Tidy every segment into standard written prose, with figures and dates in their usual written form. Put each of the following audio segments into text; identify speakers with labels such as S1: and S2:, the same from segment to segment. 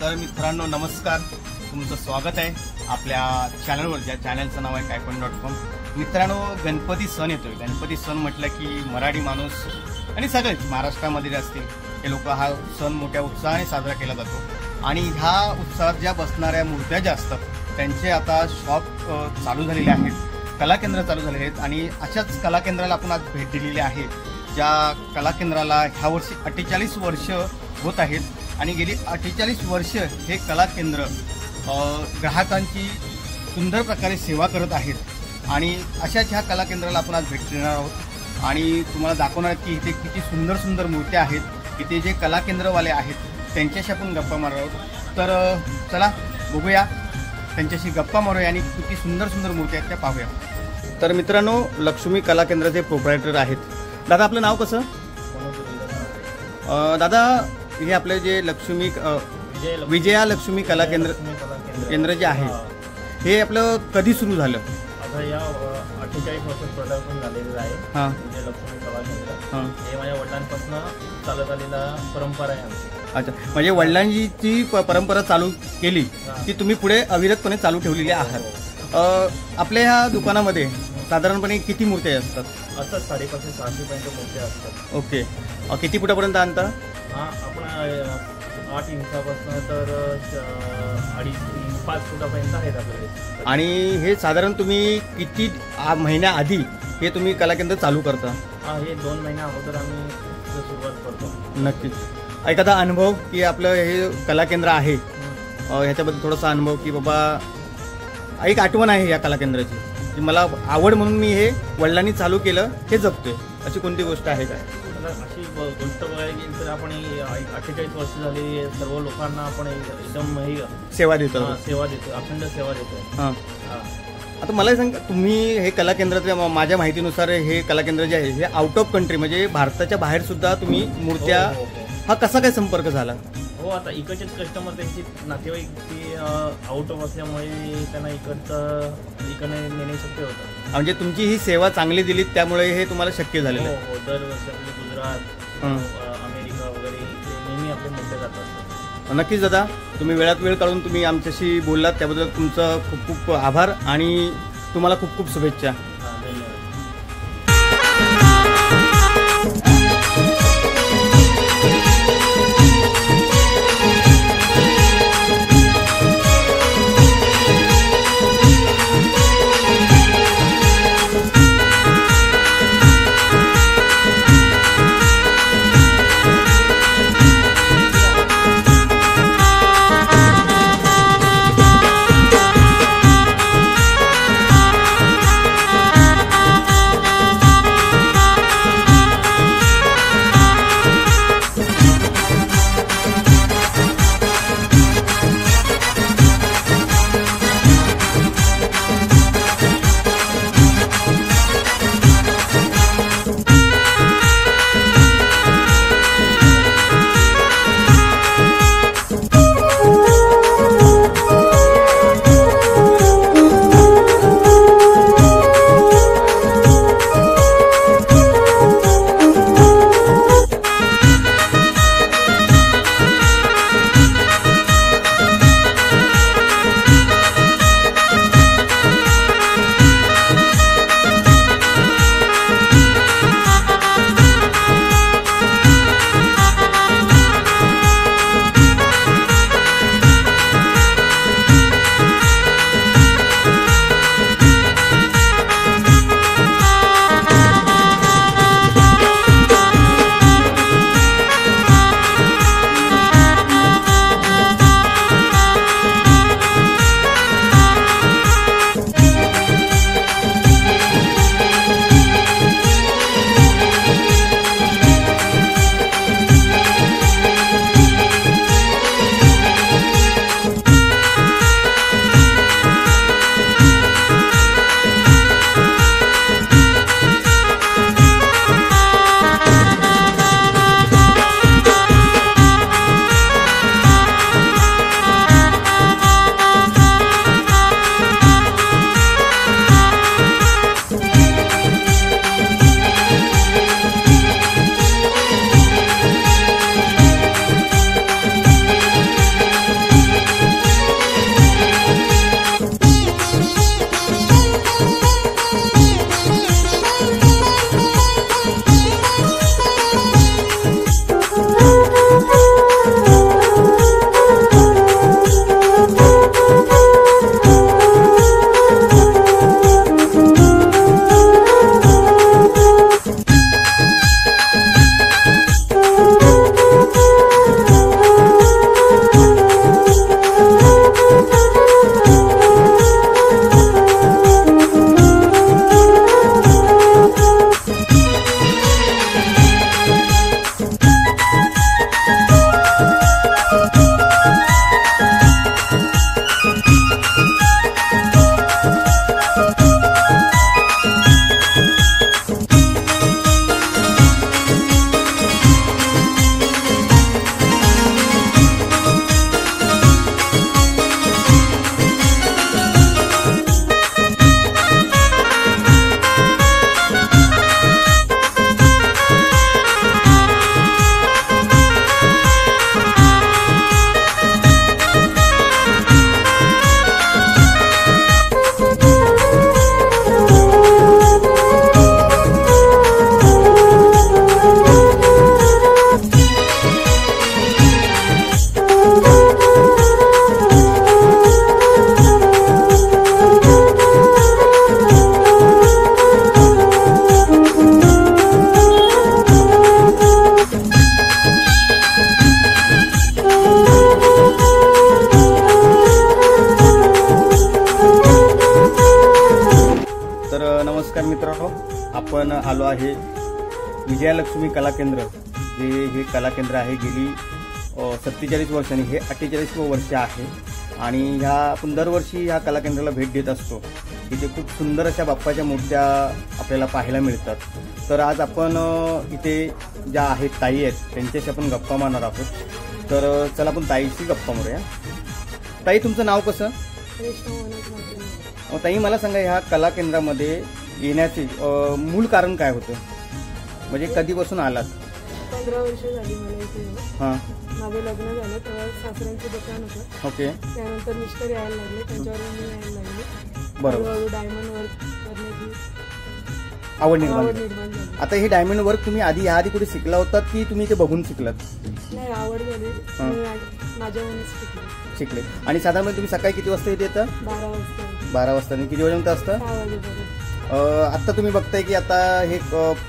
S1: तर मित्रांनो नमस्कार, तुमचं स्वागत आहे आपल्या चॅनलवर, ज्या चॅनलचं नाव आहे कायपण.com. मित्रांनो, गणपती सण येतोय. गणपती सण म्हटलं की मराठी माणूस आणि सगळेच महाराष्ट्रामध्ये असतील हे लोक हा सण मोठ्या उत्साहाने साजरा केला जातो. आणि ह्या उत्सवात ज्या बसणाऱ्या मूर्त्या ज्या असतात त्यांचे आता शॉप चालू झालेले आहेत, कला केंद्र चालू झाले आहेत. आणि अशाच कला केंद्राला आपण आज भेट दिलेली आहे, ज्या कला केंद्राला ह्या वर्षी 48 वर्ष होत आहेत. आणि गेली 48 वर्ष हे कला केंद्र ग्राहकांची सुंदर प्रकारे सेवा करत आहेत. आणि अशाच ह्या कला केंद्राला आपण आज भेट देणार आहोत आणि तुम्हाला दाखवणार आहेत की इथे किती सुंदर सुंदर मूर्त्या आहेत. इथे जे कला केंद्रवाले आहेत त्यांच्याशी आपण गप्पा मारणार आहोत. तर चला बघूया, त्यांच्याशी गप्पा मारूया आणि किती सुंदर सुंदर मूर्त्या आहेत त्या पाहूया. तर मित्रांनो, लक्ष्मी कला केंद्राचे प्रोप्रायटर आहेत. दादा, आपलं नाव कसं? दादा, हे आपले जे लक्ष्मी विजया लक्ष्मी कला केंद्र जे आहे हे आपलं कधी सुरू झालं?
S2: आता या 48 वर्षात पदार्पण झालेलं आहे. विजय लक्ष्मी कला केंद्र हे माझ्या वडिलांपासून चालत आलेला परंपरा आहे आमची.
S1: अच्छा, म्हणजे वडिलांची जी परंपरा चालू केली ती तुम्ही पुढे अविरतपणे चालू ठेवलेली आहात. आपल्या ह्या दुकानामध्ये साधारणपणे किती मूर्त्या असतात?
S2: असतात 550-600 पर्यंत मूर्त्या असतात.
S1: ओके, किती फुटापर्यंत आणता?
S2: आपण 8 इंचापासून तर 5 फुटापर्यंत आहेत आपल्याकडे.
S1: आणि हे साधारण तुम्ही किती महिन्याआधी हे तुम्ही कला केंद्र चालू करता?
S2: हे 2 महिन्या अगोदर आम्ही सुरुवात करतो.
S1: नक्कीच. एखादा अनुभव की आपलं हे कला केंद्र आहे ह्याच्याबद्दल थोडासा अनुभव, की बाबा एक आठवण आहे या कला केंद्राची की मला आवड म्हणून मी हे वडिलांनी चालू केलं, हे जपतोय, अशी कोणती गोष्ट आहे का?
S2: अशी गोष्ट बघायला गेली तर आपण 48 वर्ष झाली सर्व लोकांना आपण एकदम
S1: सेवा देतो,
S2: अखंड सेवा देतो.
S1: आता मला सांग, तुम्ही हे कला केंद्राचे, माझ्या माहितीनुसार हे कला केंद्र जे आहे हे आउट ऑफ कंट्री म्हणजे भारताच्या बाहेर सुद्धा तुम्ही मूर्त्या, हा कसा काय संपर्क झाला?
S2: हो, आता इकडचेच कस्टमर, त्यांची नातेवाईक ते आउट ऑफ असल्यामुळे त्यांना इकडे नेणे शक्य होतं.
S1: म्हणजे तुमची ही सेवा चांगली दिली त्यामुळे हे तुम्हाला शक्य झालेलं आहे.
S2: हो, दरवर्षी आपले गुजरात, अमेरिका वगैरे नेहमी आपले मुद्दे जातात.
S1: नक्कीच दादा, तुम्ही वेळात वेळ काढून तुम्ही आमच्याशी बोललात त्याबद्दल तुमचं खूप खूप आभार आणि तुम्हाला खूप खूप शुभेच्छा. हे विजयालक्ष्मी कला केंद्र, जे हे कला केंद्र आहे गेली 47 वर्ष आणि हे 48वं वर्ष आहे. आणि ह्या आपण दरवर्षी ह्या कला केंद्राला भेट देत असतो. इथे खूप सुंदर अशा बाप्पाच्या मूर्त्या आपल्याला पाहायला मिळतात. तर आज आपण इथे ज्या आहेत ताई आहेत त्यांच्याशी आपण गप्पा मारणार आहोत. तर चला आपण ताईशी गप्पा मारूया. ताई, तुमचं नाव कसं? ताई, मला सांगा, ह्या कला केंद्रामध्ये येण्याचे मूळ कारण काय होतं? म्हणजे कधीपासून आलात?
S3: 15 वर्ष झाली मला इथे.
S1: हां.
S3: माझं लग्न झालं तेव्हा सासऱ्यांचं दुकान होतं.
S1: ओके.
S3: त्यानंतर मिस्टर यायला लागले, त्यांच्यावर मी यायला लागले.
S1: बरोबर.
S3: हळूहळू डायमंड वर्क करण्याची
S1: आवड निर्माण
S3: झाली.
S1: आता हे डायमंड वर्क तुम्ही याआधी कुठे शिकला होतात की तुम्ही ते बघून शिकलात?
S3: नाही, आवड झाली. माझ्याहूनच
S1: शिकले. आणि साधारणपणे तुम्ही सकाळी किती वाजता इथे येता?
S3: 12 वाजता.
S1: 12 वाजता. आणि किती वाजेपर्यंत असतं?
S3: 6 वाजेपर्यंत.
S1: आता तुम्ही बघताय की आता हे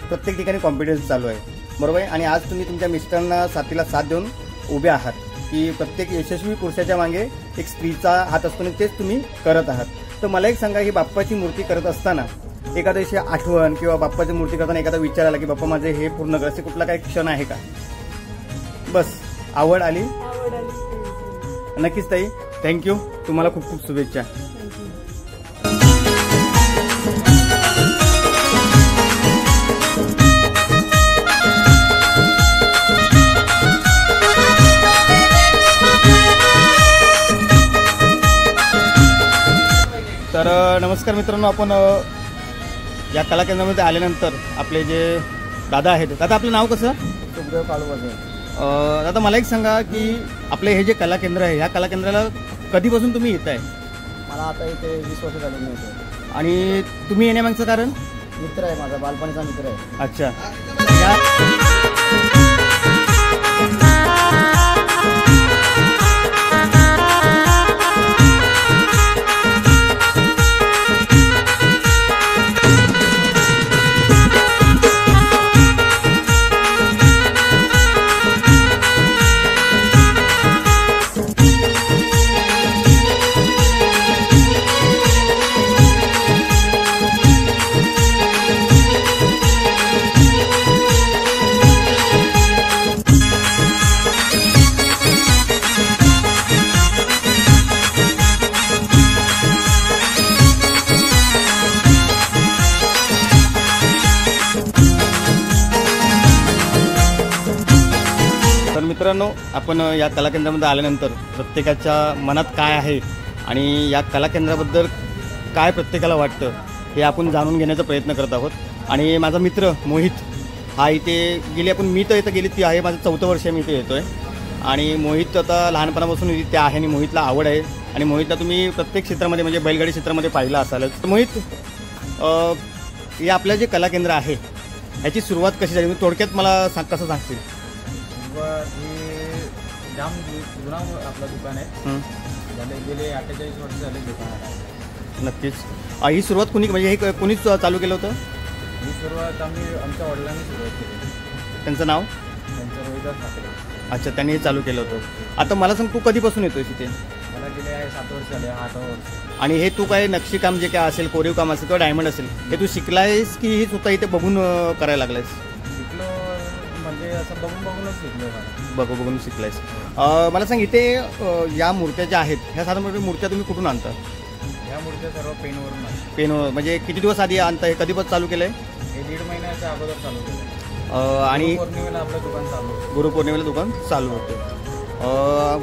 S1: प्रत्येक ठिकाणी कॉम्पिटिशन चालू आहे, बरोबर आहे. आणि आज तुम्ही तुमच्या मिस्टरांना साथीला साथ देऊन उभे आहात की प्रत्येक यशस्वी पुरुषाच्या मागे एक स्त्रीचा हात असतो आणि तेच तुम्ही करत आहात. तर मला एक सांगा, ही बाप्पाची मूर्ती करत असताना एखाद्या दिवशी आठवण किंवा बाप्पाची मूर्ती करताना एखादा विचार आला की बाप्पा माझे हे पूर्ण कर, असे कुठला काही क्षण आहे का? बस आवड आली.
S3: आवड आली.
S1: नक्कीच ताई, थँक्यू. तुम्हाला खूप खूप शुभेच्छा. तर नमस्कार मित्रांनो, आपण या कला केंद्रामध्ये आल्यानंतर आपले जे दादा आहेत, दादा आपलं नाव कसं?
S2: सुखदेव काळूबाजे.
S1: दादा, मला एक सांगा की आपले हे जे कला केंद्र आहे, ह्या कला केंद्राला कधीपासून तुम्ही येत आहे?
S2: मला आता इथे 20 वर्ष झाले मिळते.
S1: आणि तुम्ही येण्यामागचं कारण?
S2: मित्र आहे माझा, बालपणीचा मित्र आहे.
S1: अच्छा. मित्रांनो, आपण या कला केंद्रामध्ये आल्यानंतर प्रत्येकाच्या मनात काय आहे आणि या कला केंद्राबद्दल काय प्रत्येकाला वाटतं हे आपण जाणून घेण्याचा प्रयत्न करत आहोत. आणि माझा मित्र मोहित हा इथे मी तर इथं गेली ती आहे, माझं 4थं वर्ष मी इथे येतो आहे. आणि मोहित आता लहानपणापासून इथे आहे आणि मोहितला आवड आहे. आणि मोहितला तुम्ही प्रत्येक क्षेत्रामध्ये म्हणजे बैलगाडी क्षेत्रामध्ये पाहिलं असालच. तर मोहित, हे आपलं जे कला केंद्र आहे ह्याची सुरुवात कशी झाली, थोडक्यात मला कसं सांगशील?
S2: जाम जुना आपलं दुकान आहे, गेले 48 वर्ष झाले दुकानात.
S1: नक्कीच. ही सुरुवात म्हणजे हे कोणीच चालू केलं होतं?
S2: ही सुरुवात आमच्या वडिलांनी सुरुवात केली.
S1: त्यांचं नाव?
S2: त्यांचं रोहिदास ठाकरे.
S1: अच्छा, त्यांनी हे चालू केलं होतं. आता मला सांग, तू कधीपासून येतोय तिथे?
S2: मला गेले 7 वर्ष झाले, 8 वर्ष.
S1: आणि हे तू काय नक्षीकाम जे काय असेल, कोरीव काम असेल किंवा डायमंड असेल, हे तू शिकलायस की हे स्वतः इथे बघून करायला लागलायस?
S2: शिकलो म्हणजे असं बघूनच शिकलो.
S1: बघून शिकलायस. मला सांग, इथे या मूर्त्या ज्या आहेत ह्या साधारण मूर्त्या तुम्ही कुठून आणता?
S2: ह्या मूर्त्या सर्व पेनवरून आहे.
S1: पेनवर म्हणजे किती दिवस आधी आणता? हे कधीपासून चालू केलंय?
S2: हे 1.5 महिन्याच्या अगोदर चालू केलं.
S1: आणि
S2: गुरुपौर्णिमेला आपलं दुकान चालू होतं.
S1: गुरुपौर्णिमेला दुकान चालू होतं.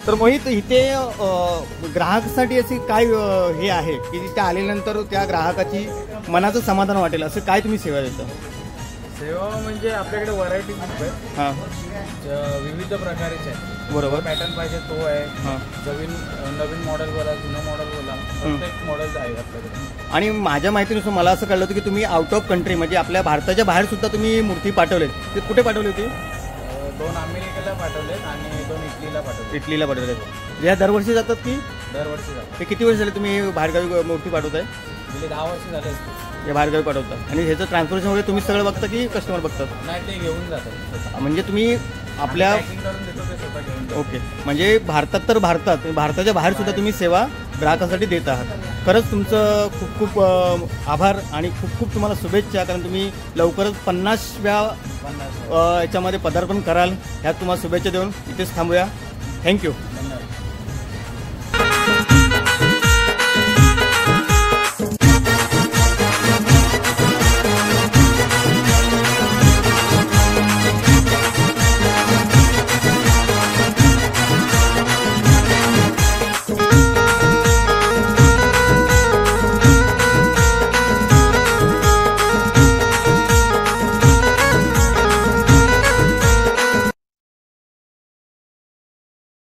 S1: तर मोहित, इथे ग्राहकासाठी अशी काय हे आहे की तिथे आल्यानंतर त्या ग्राहकाची मनाचं समाधान वाटेल असं काय तुम्ही सेवा देता?
S2: सेवा म्हणजे आपल्याकडे व्हरायटी खूप आहे.
S1: हां,
S2: विविध प्रकारचे आहेत.
S1: बरोबर.
S2: पॅटर्न पाहिजे तो आहे.
S1: हां,
S2: नवीन मॉडेल बोला, जुनं मॉडेल बोला, प्रत्येक मॉडेल आहे आपल्याकडे.
S1: आणि माझ्या माहितीनुसार मला असं कळलं होतं की तुम्ही आउट ऑफ कंट्री म्हणजे आपल्या भारताच्या बाहेर सुद्धा तुम्ही मूर्ती पाठवलेत. ते कुठे पाठवली होती?
S2: 2 अमेरिकेला पाठवलेत आणि 2 इटलीला पाठवले.
S1: इटलीला पाठवलेत. या दरवर्षी जातात की?
S2: दरवर्षी जातात.
S1: ते किती वर्ष झाले तुम्ही बाहेरगावी मूर्ती पाठवताय?
S2: गेले 10 वर्ष झाले.
S1: हे बाहेरगावी पाठवतात. आणि ह्याचं ट्रान्सपोर्टेशन वगैरे तुम्ही सगळं बघता की कस्टमर बघतात?
S2: नाही, ते घेऊन जातात.
S1: म्हणजे तुम्ही आपल्या
S2: पॅकिंग करून देतो, ते स्वतः घेऊन जातात.
S1: ओके. म्हणजे भारतात तर भारताच्या बाहेर सुद्धा तुम्ही सेवा ग्राहकासाठी देत आहात. खरंच तुमचं खूप खूप आभार आणि खूप खूप तुम्हाला शुभेच्छा, कारण तुम्ही लवकरच 50व्या याच्यामध्ये पदार्पण कराल ह्यात तुम्हाला शुभेच्छा देऊन इथेच थांबूया. थँक्यू.